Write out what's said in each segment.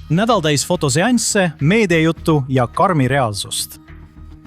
Nädal täis fotoseansse, meediajuttu ja karmi reaalsust.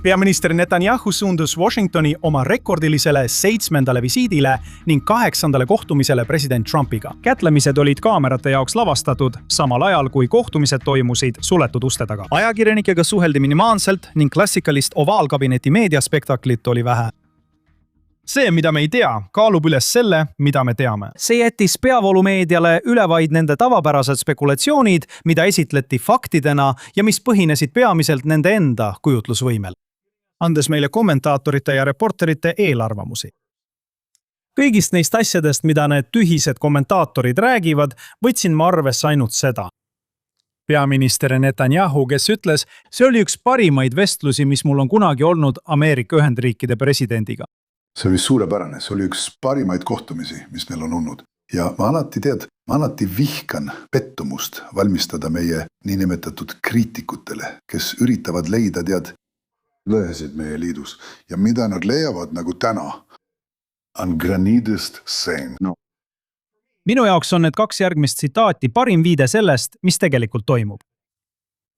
Peaminister Netanyahu suundus Washingtoni oma rekordilisele 7. visiidile ning 8. kohtumisele president Trumpiga. Kätlemised olid kaamerate jaoks lavastatud, samal ajal kui kohtumised toimusid suletud uste taga. Ajakirjanikega suheldi minimaalselt ning klassikalist ovaalkabineti meediaspektaklit oli vähe. See, mida me ei tea, kaalub üles selle, mida me teame. See jättis peavoolumeediale üle vaid nende tavapärased spekulatsioonid, mida esitleti faktidena ja mis põhinesid peamiselt nende enda kujutlusvõimel, andes meile kommentaatorite ja reporterite eelarvamusi. Kõigist neist asjadest, mida need tühised kommentaatorid räägivad, võtsin ma arvesse ainult seda. Peaminister Netanyahu, kes ütles, see oli üks parimaid vestlusi, mis mul on kunagi olnud Ameerika Ühendriikide presidendiga. See oli suurepärane, see oli üks parimaid kohtumisi, mis meil on olnud. Ja ma alati vihkan pettumust valmistada meie niinimetatud kriitikutele, kes üritavad leida lõhesid meie liidus. Ja mida nad leiavad nagu täna, on graniidist sein. No. Minu jaoks on need 2 järgmist tsitaati parim viide sellest, mis tegelikult toimub.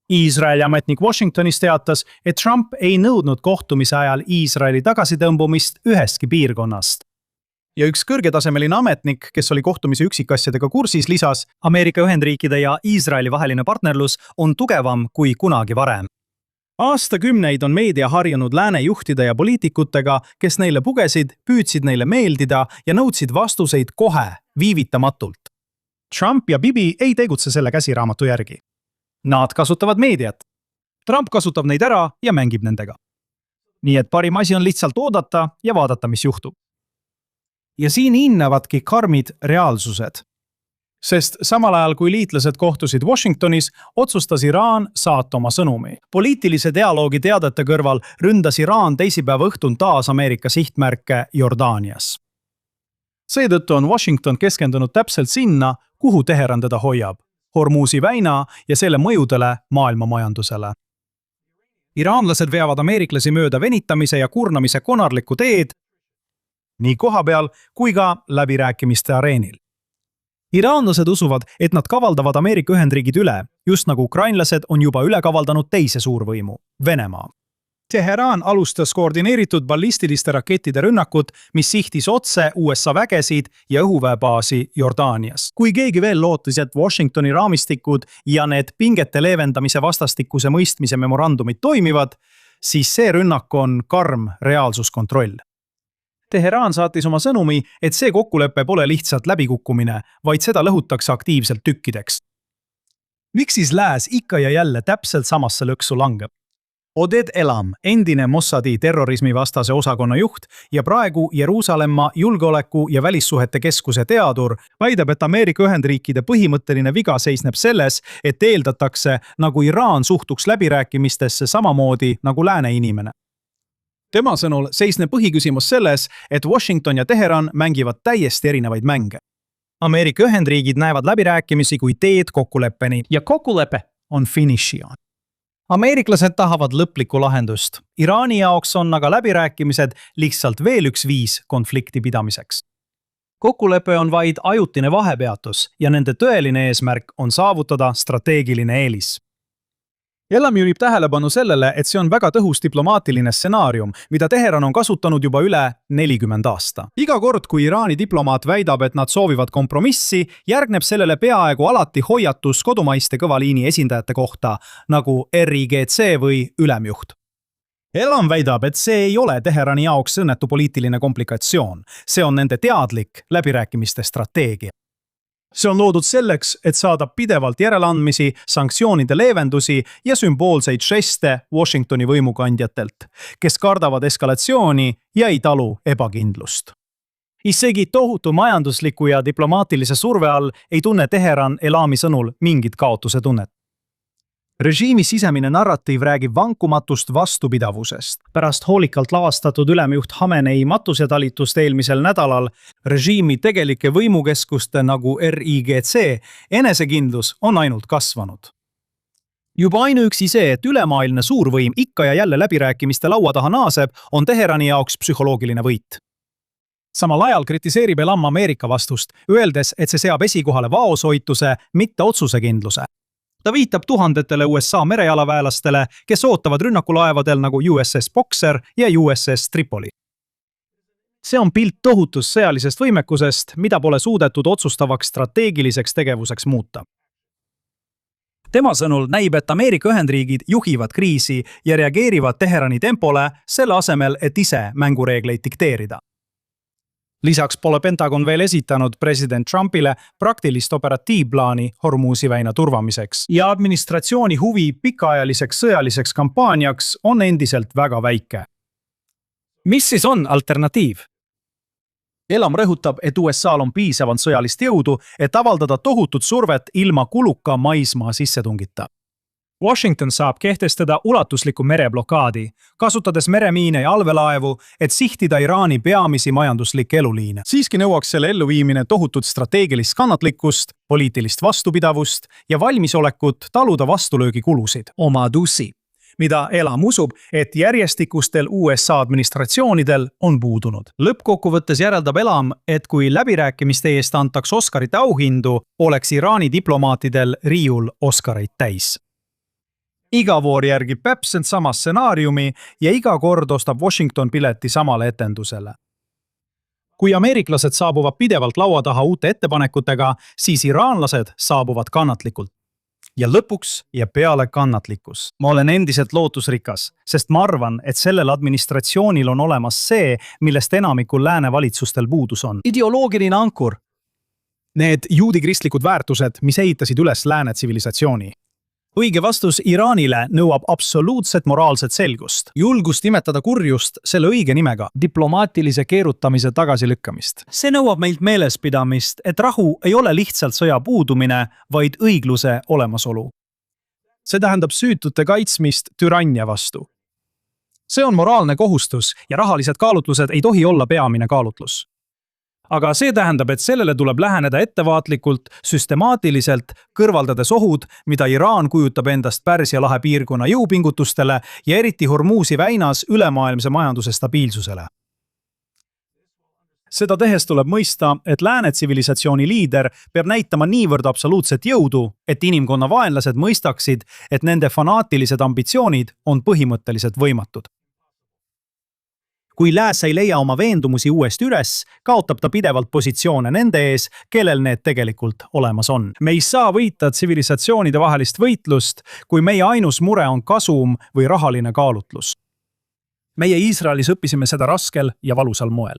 Iisraeli ametnik Washingtonis teatas, et Trump ei nõudnud kohtumise ajal Iisraeli tagasitõmbumist ühestki piirkonnast. Ja üks kõrgetasemeline ametnik, kes oli kohtumise üksikasjadega kursis, lisas, Ameerika Ühendriikide ja Iisraeli vaheline partnerlus on tugevam kui kunagi varem. Aastakümneid on meedia harjunud lääne juhtide ja poliitikutega, kes neile pugesid, püüdsid neile meeldida ja nõudsid vastuseid kohe, viivitamatult. Trump ja Bibi ei tegutse selle käsiraamatu järgi. Nad kasutavad meediat. Trump kasutab neid ära ja mängib nendega. Nii et parim asi on lihtsalt oodata ja vaadata, mis juhtub. Ja siin hinnavadki karmid reaalsused. Sest samal ajal, kui liitlased kohtusid Washingtonis, otsustas Iraan saata oma sõnumi. Poliitilise dialoogi teadete kõrval ründas Iraan teisipäeva õhtun taas Ameerika sihtmärke Jordaanias. Seetõttu on Washington keskendunud täpselt sinna, kuhu Teheran teda hoiab. Hormuzi väina ja selle mõjudele maailmamajandusele. Iraanlased veavad ameeriklasi mööda venitamise ja kurnamise konarlikku teed nii kohapeal kui ka läbirääkimiste areenil. Iraanlased usuvad, et nad kavaldavad Ameerika Ühendriigid üle, just nagu ukrainlased on juba üle kavaldanud teise suurvõimu, Venemaa. Teheran alustas koordineeritud ballistiliste rakettide rünnakut, mis sihtis otse USA vägesid ja õhuväebaasi Jordaanias. Kui keegi veel lootis, et Washingtoni raamistikud ja need pingete leevendamise vastastikuse mõistmise memorandumid toimivad, siis see rünnak on karm reaalsuskontroll. Teheran saatis oma sõnumi, et see kokkulepe pole lihtsalt läbikukkumine, vaid seda lõhutakse aktiivselt tükkideks. Miks siis lääs ikka ja jälle täpselt samasse lõksu langeb? Oded Elam, endine Mossadi terrorismivastase osakonna juht ja praegu Jeruusalemma julgeoleku ja välissuhete keskuse teadur, väidab, et Ameerika Ühendriikide põhimõtteline viga seisneb selles, et eeldatakse, nagu Iraan suhtuks läbirääkimistesse samamoodi nagu lääne inimene. Tema sõnul seisneb põhiküsimus selles, et Washington ja Teheran mängivad täiesti erinevaid mänge. Ameerika Ühendriigid näevad läbirääkimisi kui teed kokkuleppeni ja kokkulepe on finišion. Ameeriklased tahavad lõplikku lahendust. Iraani jaoks on aga läbirääkimised lihtsalt veel üks viis konflikti pidamiseks. Kokkulepe on vaid ajutine vahepeatus ja nende tõeline eesmärk on saavutada strateegiline eelis. Elam juhib tähelepanu sellele, et see on väga tõhus diplomaatiline stsenaarium, mida Teheran on kasutanud juba üle 40 aasta. Iga kord, kui Iraani diplomaat väidab, et nad soovivad kompromissi, järgneb sellele peaaegu alati hoiatus kodumaiste kõvaliini esindajate kohta, nagu RIGC või ülemjuht. Elam väidab, et see ei ole Teherani jaoks õnnetu poliitiline komplikatsioon. See on nende teadlik läbirääkimiste strateegia. See on loodud selleks, et saada pidevalt järeleandmisi, sanktsioonide leevendusi ja sümboolseid žeste Washingtoni võimukandjatelt, kes kardavad eskalatsiooni ja ei talu ebakindlust. Isegi tohutu majandusliku ja diplomaatilise surve all ei tunne Teheran Elami sõnul mingit kaotuse tunnet. Režiimi sisemine narratiiv räägib vankumatust vastupidavusest. Pärast hoolikalt lavastatud ülemjuht Hamenei matusetalitust eelmisel nädalal režiimi tegelike võimukeskuste nagu RIGC enesekindlus on ainult kasvanud. Juba ainuüksi see, et ülemaailmne suurvõim ikka ja jälle läbirääkimiste laua taha naaseb, on Teherani jaoks psühholoogiline võit. Samal ajal kritiseerib Elam Ameerika vastust, öeldes, et see seab esikohale vaoshoituse, mitte otsusekindluse. Ta viitab tuhandetele USA merejalaväelastele, kes ootavad rünnakulaevadel nagu USS Boxer ja USS Tripoli. See on pilt tohutust sõjalisest võimekusest, mida pole suudetud otsustavaks strateegiliseks tegevuseks muuta. Tema sõnul näib, et Ameerika Ühendriigid juhivad kriisi ja reageerivad Teherani tempole selle asemel, et ise mängureegleid dikteerida. Lisaks pole Pentagon veel esitanud president Trumpile praktilist operatiivplaani Hormuzi väina turvamiseks ja administratsiooni huvi pikaajaliseks sõjaliseks kampaaniaks on endiselt väga väike. Mis siis on alternatiiv? Elam rõhutab, et USA'l on piisavalt sõjalist jõudu, et avaldada tohutut survet ilma kuluka maismaa sissetungita. Washington saab kehtestada ulatusliku mereblokaadi, kasutades meremiine ja allveelaevu, et sihtida Iraani peamisi majanduslikke eluliine. Siiski nõuaks selle elluviimine tohutut strateegilist kannatlikkust, poliitilist vastupidavust ja valmisolekut taluda vastulöögi kulusid. Oma dussi, mida Elam usub, et järjestikustel USA administratsioonidel on puudunud. Lõppkokkuvõttes järeldab Elam, et kui läbirääkimiste eest antaks Oscarite auhindu, oleks Iraani diplomaatidel riiul Oscareid täis. Iga voor järgib täpselt sama stsenaariumi ja iga kord ostab Washington pileti samale etendusele. Kui ameeriklased saabuvad pidevalt laua taha uute ettepanekutega, siis iraanlased saabuvad kannatlikult. Ja lõpuks jääb peale kannatlikkus. Ma olen endiselt lootusrikas, sest ma arvan, et sellel administratsioonil on olemas see, millest enamikul lääne valitsustel puudus on. Ideoloogiline ankur. Need juudikristlikud väärtused, mis ehitasid üles lääne tsivilisatsiooni. Õige vastus Iraanile nõuab absoluutset moraalset selgust, julgust nimetada kurjust selle õige nimega, diplomaatilise keerutamise tagasilükkamist. See nõuab meilt meelespidamist, et rahu ei ole lihtsalt sõja puudumine, vaid õigluse olemasolu. See tähendab süütute kaitsmist türannia vastu. See on moraalne kohustus ja rahalised kaalutlused ei tohi olla peamine kaalutlus. Aga see tähendab, et sellele tuleb läheneda ettevaatlikult, süstemaatiliselt, kõrvaldades ohud, mida Iraan kujutab endast Pärsia lahe piirkonna jõupingutustele ja eriti Hormuzi väinas ülemaailmse majanduse stabiilsusele. Seda tehes tuleb mõista, et lääne tsivilisatsiooni liider peab näitama niivõrd absoluutset jõudu, et inimkonna vaenlased mõistaksid, et nende fanaatilised ambitsioonid on põhimõtteliselt võimatud. Kui lääs ei leia oma veendumusi uuesti üles, kaotab ta pidevalt positsioone nende ees, kellel need tegelikult olemas on. Me ei saa võita tsivilisatsioonide vahelist võitlust, kui meie ainus mure on kasum või rahaline kaalutlus. Meie Iisraelis õppisime seda raskel ja valusal moel.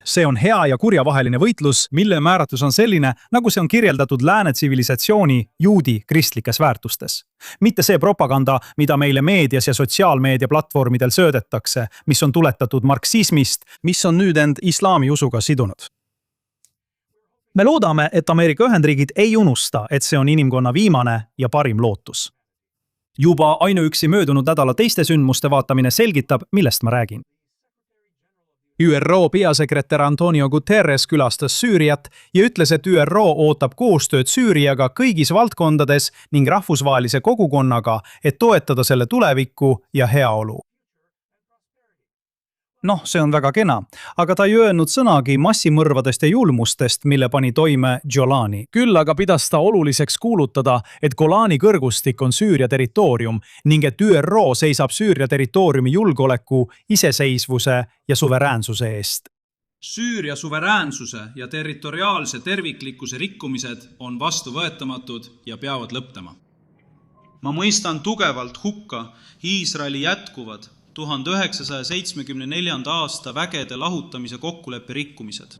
See on hea ja kurja vaheline võitlus, mille määratus on selline, nagu see on kirjeldatud lääne tsivilisatsiooni juudi kristlikes väärtustes. Mitte see propaganda, mida meile meedias ja sotsiaalmeedia platvormidel söödetakse, mis on tuletatud marksismist, mis on nüüd end islami usuga sidunud. Me loodame, et Ameerika Ühendriigid ei unusta, et see on inimkonna viimane ja parim lootus. Juba ainuüksi möödunud nädala teiste sündmuste vaatamine selgitab, millest ma räägin. ÜRO peasekretär Antonio Guterres külastas Süüriat ja ütles, et ÜRO ootab koostööd Süüriaga kõigis valdkondades ning rahvusvahelise kogukonnaga, et toetada selle tulevikku ja heaolu. See on väga kena, aga ta ei öelnud sõnagi massimõrvadest ja julmustest, mille pani toime Jolani. Küll aga pidas ta oluliseks kuulutada, et Golani kõrgustik on Süüria territoorium ning et ÜRO seisab Süüria territooriumi julgeoleku, iseseisvuse ja suveräänsuse eest. Süüria suveräänsuse ja territoriaalse terviklikkuse rikkumised on vastuvõetamatud ja peavad lõppema. Ma mõistan tugevalt hukka Iisraeli jätkuvad 1974. aasta vägede lahutamise kokkuleppe rikkumised.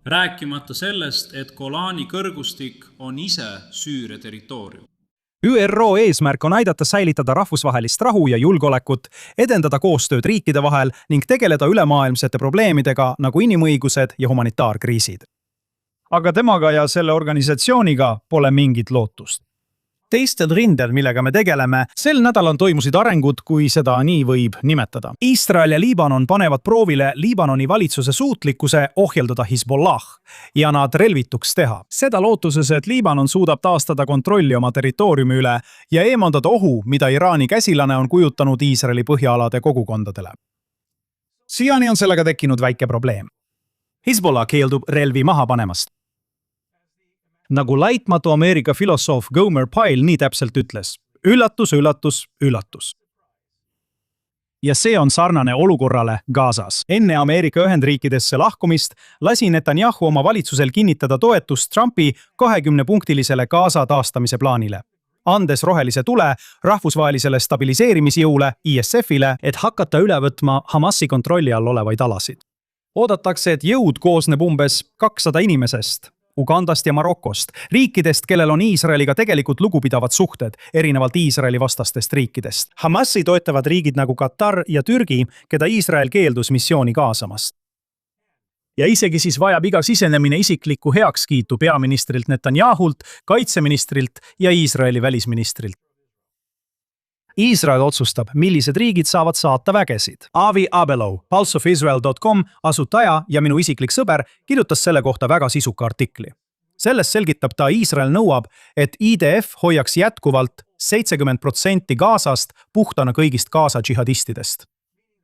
Rääkimata sellest, et Golani kõrgustik on ise Süüria territoorium. ÜRO eesmärk on aidata säilitada rahvusvahelist rahu ja julgeolekut, edendada koostööd riikide vahel ning tegeleda ülemaailmsete probleemidega nagu inimõigused ja humanitaarkriisid. Aga temaga ja selle organisatsiooniga pole mingit lootust. Teistel rindel, millega me tegeleme, sel nädalal toimusid arengud, kui seda nii võib nimetada. Iisrael ja Liibanon panevad proovile Liibanoni valitsuse suutlikkuse ohjeldada Hezbollah ja nad relvituks teha. Seda lootuses, et Liibanon suudab taastada kontrolli oma territooriumi üle ja eemaldada ohu, mida Iraani käsilane on kujutanud Iisraeli põhjaalade kogukondadele. Siiani on sellega tekkinud väike probleem. Hezbollah keeldub relvi maha panemast. nagu laitmatu Ameerika filosoof Gomer Pyle nii täpselt ütles. Üllatus, üllatus, üllatus. Ja see on sarnane olukorrale Gazas. Enne Ameerika Ühendriikidesse lahkumist lasi Netanyahu oma valitsusel kinnitada toetust Trumpi 20-punktilisele Gaza taastamise plaanile, andes rohelise tule rahvusvahelisele stabiliseerimisjõule ISF-ile, et hakata üle võtma Hamasi kontrolli all olevaid alasid. Oodatakse, et jõud koosneb umbes 200 inimesest, Ugandast ja Marokost, riikidest, kellel on Iisraeliga tegelikult lugupidavad suhted, erinevalt Iisraeli vastastest riikidest. Hamasi toetavad riigid nagu Katar ja Türgi, keda Iisrael keeldus missiooni kaasamast. Ja isegi siis vajab iga sisenemine isiklikku heakskiitu peaministrilt Netanyahult, kaitseministrilt ja Iisraeli välisministrilt. Iisrael otsustab, millised riigid saavad saata vägesid. Avi Abelov, pulseofisrael.com asutaja ja minu isiklik sõber kirjutas selle kohta väga sisuka artikli. Selles selgitab ta, Iisrael nõuab, et IDF hoiaks jätkuvalt 70% Gazast puhtana kõigist Gaza džihadistidest.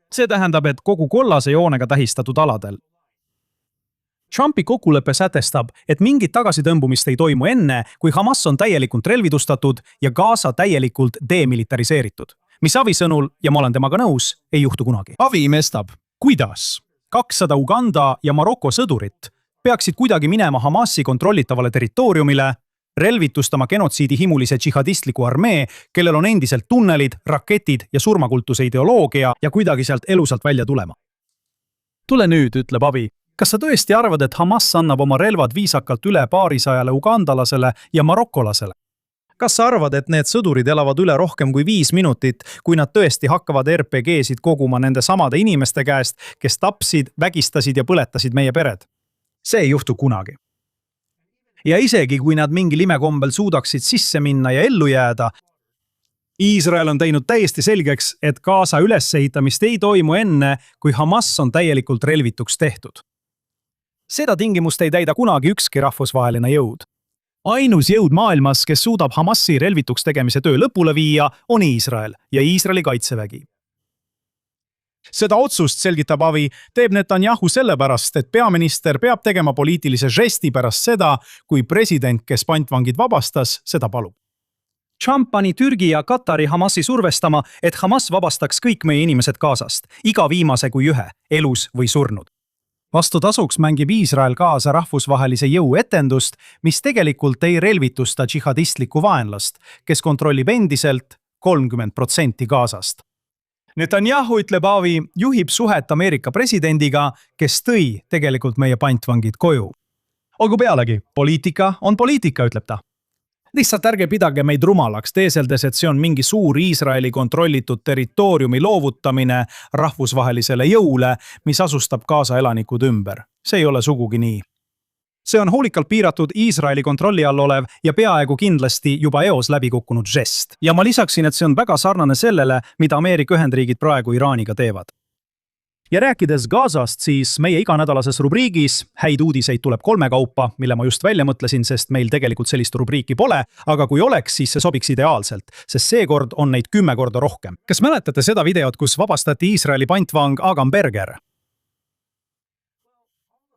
See tähendab, et kogu kollase joonega tähistatud aladel. Trumpi kokkulepe sätestab, et mingit tagasitõmbumist ei toimu enne, kui Hamas on täielikult relvidustatud ja Gaza täielikult demilitariseeritud. Mis Avi sõnul, ja ma olen temaga nõus, ei juhtu kunagi. Avi imestab, kuidas 200 Uganda ja Maroko sõdurit peaksid kuidagi minema Hamasi kontrollitavale territooriumile, relvitustama genotsiidi himulise džihadistliku armee, kellel on endiselt tunnelid, raketid ja surmakultuse ideoloogia ja kuidagi sealt elusalt välja tulema. Tule nüüd, ütleb Avi. Kas sa tõesti arvad, et Hamas annab oma relvad viisakalt üle paarisajale ugandalasele ja marokolasele? Kas sa arvad, et need sõdurid elavad üle rohkem kui 5 minutit, kui nad tõesti hakkavad RPG-sid koguma nende samade inimeste käest, kes tapsid, vägistasid ja põletasid meie pered? See ei juhtu kunagi. Ja isegi, kui nad mingil imekombel suudaksid sisse minna ja ellu jääda, Iisrael on teinud täiesti selgeks, et Gaza ülesehitamist ei toimu enne, kui Hamas on täielikult relvituks tehtud. Seda tingimust ei täida kunagi ükski rahvusvaheline jõud. Ainus jõud maailmas, kes suudab Hamasi relvituks tegemise töö lõpule viia, on Iisrael ja Iisraeli kaitsevägi. Seda otsust, selgitab Avi, teeb Netanyahu sellepärast, et peaminister peab tegema poliitilise žesti pärast seda, kui president, kes pantvangid vabastas, seda palub. Trump pani Türgi ja Katari Hamasi survestama, et Hamas vabastaks kõik meie inimesed Gazast, iga viimase kui ühe, elus või surnud. Vastu tasuks mängib Iisrael kaasa rahvusvahelise jõu etendust, mis tegelikult ei relvitusta džihadistlikku vaenlast, kes kontrollib endiselt 30% Gazast. Netanyahu, ütleb Avi, juhib suhet Ameerika presidendiga, kes tõi tegelikult meie pantvangid koju. Olgu pealegi, poliitika on poliitika, ütleb ta. Lihtsalt ärge pidage meid rumalaks, teeseldes, et see on mingi suur Iisraeli kontrollitud territooriumi loovutamine rahvusvahelisele jõule, mis asustab Gaza elanikud ümber. See ei ole sugugi nii. See on hoolikalt piiratud Iisraeli kontrolli all olev ja peaaegu kindlasti juba eos läbikukkunud žest. Ja ma lisaksin, et see on väga sarnane sellele, mida Ameerika Ühendriigid praegu Iraaniga teevad. Ja rääkides Gazast, siis meie iganädalases rubriigis häid uudiseid tuleb 3 kaupa, mille ma just välja mõtlesin, sest meil tegelikult sellist rubriiki pole, aga kui oleks, siis see sobiks ideaalselt, sest seekord on neid 10 korda rohkem. Kas mäletate seda videot, kus vabastati Iisraeli pantvang Agam Berger?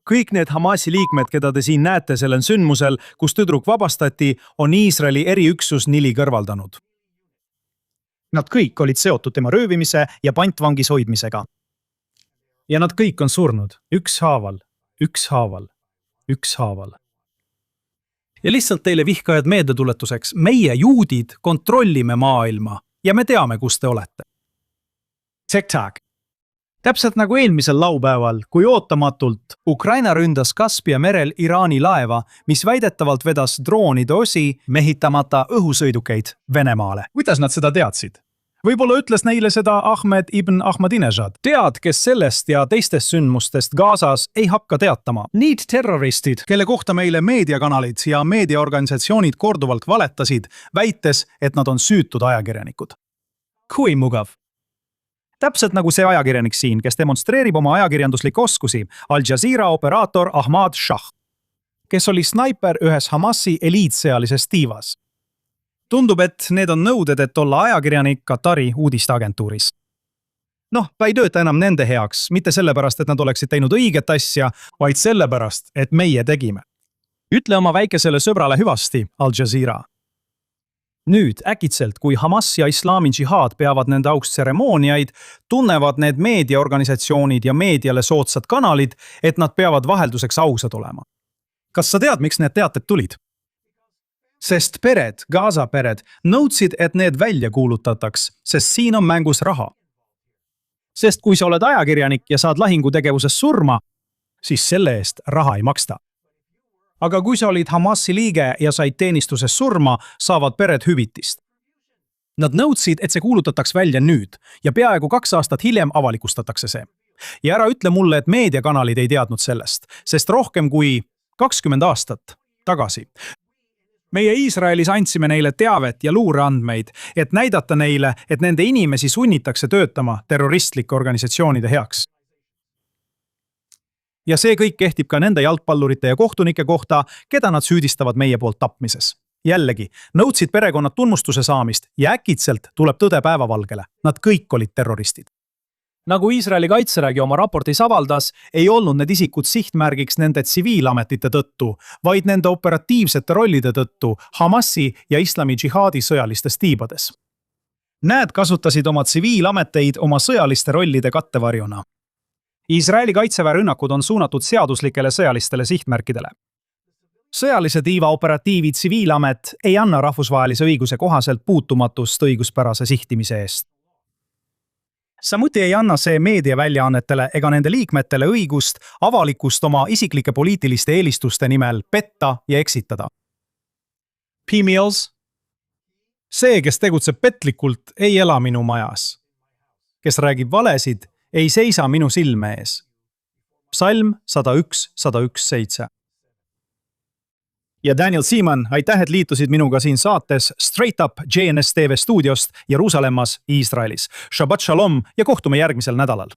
Kõik need Hamasi liikmed, keda te siin näete sellel sündmusel, kus tüdruk vabastati, on Iisraeli eriüksus Nili kõrvaldanud. Nad kõik olid seotud tema röövimise ja pantvangis hoidmisega. Ja nad kõik on surnud, ükshaaval, ükshaaval, ükshaaval. Ja lihtsalt teile vihkajad meeldetuletuseks, meie juudid kontrollime maailma ja me teame, kus te olete. TikTok. Täpselt nagu eelmisel laupäeval, kui ootamatult Ukraina ründas Kaspia merel Iraani laeva, mis väidetavalt vedas droonide osi mehitamata õhusõidukeid Venemaale. Kuidas nad seda teadsid? Võib-olla ütles neile seda Ahmed ibn Ahmadinejad. Tead, kes sellest ja teistest sündmustest Gazas ei hakka teatama. Need terroristid, kelle kohta meile meediakanalid ja meediaorganisatsioonid korduvalt valetasid, väites, et nad on süütud ajakirjanikud. Kui mugav. Täpselt nagu see ajakirjanik siin, kes demonstreerib oma ajakirjanduslikke oskusi, Al Jazeera operaator Ahmad Shah, kes oli snaiper ühes Hamasi eliitsealises tiivas. Tundub, et need on nõuded, et olla ajakirjanik Katari uudisteagentuuris. Ta ei tööta enam nende heaks, mitte sellepärast, et nad oleksid teinud õiget asja, vaid sellepärast, et meie tegime. ütle oma väikesele sõbrale hüvasti, Al Jazeera. Nüüd äkitselt, kui Hamas ja Islami džihaad peavad nende auks tseremooniaid, tunnevad need meediaorganisatsioonid ja meediale soodsad kanalid, et nad peavad vahelduseks ausad olema. Kas sa tead, miks need teated tulid? Sest pered, Gaza pered, nõudsid, et need välja kuulutataks, sest siin on mängus raha. Sest kui sa oled ajakirjanik ja saad lahingutegevuses surma, siis selle eest raha ei maksta. Aga kui sa olid Hamasi liige ja said teenistuses surma, saavad pered hüvitist. Nad nõudsid, et see kuulutataks välja nüüd ja peaaegu 2 aastat hiljem avalikustatakse see. Ja ära ütle mulle, et meediakanalid ei teadnud sellest, sest rohkem kui 20 aastat tagasi. Meie Iisraelis andsime neile teavet ja luureandmeid, et näidata neile, et nende inimesi sunnitakse töötama terroristlike organisatsioonide heaks. Ja see kõik kehtib ka nende jalgpallurite ja kohtunike kohta, keda nad süüdistavad meie poolt tapmises. Jällegi, nõudsid perekonnad tunnustuse saamist ja äkitselt tuleb tõde päevavalgele. Nad kõik olid terroristid. Nagu Iisraeli kaitsevägi oma raportis avaldas, ei olnud need isikud sihtmärgiks nende tsiviilametite tõttu, vaid nende operatiivsete rollide tõttu Hamasi ja Islami džihaadi sõjalistes tiibades. Need kasutasid oma tsiviilameteid oma sõjaliste rollide kattevarjuna. Iisraeli kaitseväe rünnakud on suunatud seaduslikele sõjalistele sihtmärkidele. Sõjalise tiiva operatiivi tsiviilamet ei anna rahvusvahelise õiguse kohaselt puutumatust õiguspärase sihtimise eest. Samuti ei anna see meediaväljaannetele ega nende liikmetele õigust avalikust oma isiklike poliitiliste eelistuste nimel petta ja eksitada. P-Meals? See, kes tegutseb petlikult, ei ela minu majas. Kes räägib valesid, ei seisa minu silme ees. Psalm 101:117. Ja Daniel Seaman, aitäh, et liitusid minuga siin saates Straight Up JNS TV stuudiost Jeruusalemmas, Iisraelis. Shabbat shalom ja kohtume järgmisel nädalal.